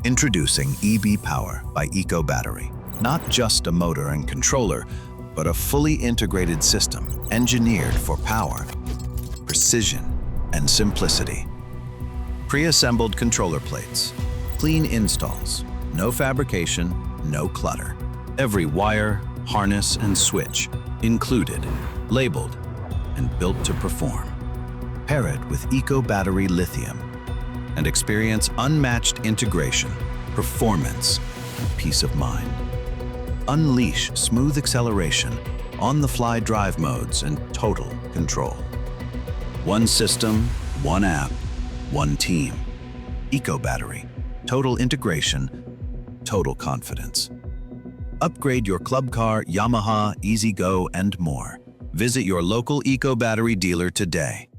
Introducing EB Power by Eco Battery. Not just a motor and controller, but a fully integrated system engineered for power, precision, and simplicity. Pre-assembled controller plates, clean installs, no fabrication, no clutter. Every wire, harness, and switch included, labeled, and built to perform. Pair it with Eco Battery Lithium and experience unmatched integration, performance, and peace of mind. Unleash smooth acceleration, on-the-fly drive modes, and total control. One system, one app, one team. Eco Battery, total integration, total confidence. Upgrade your club car, Yamaha, EasyGo, and more. Visit your local Eco Battery dealer today.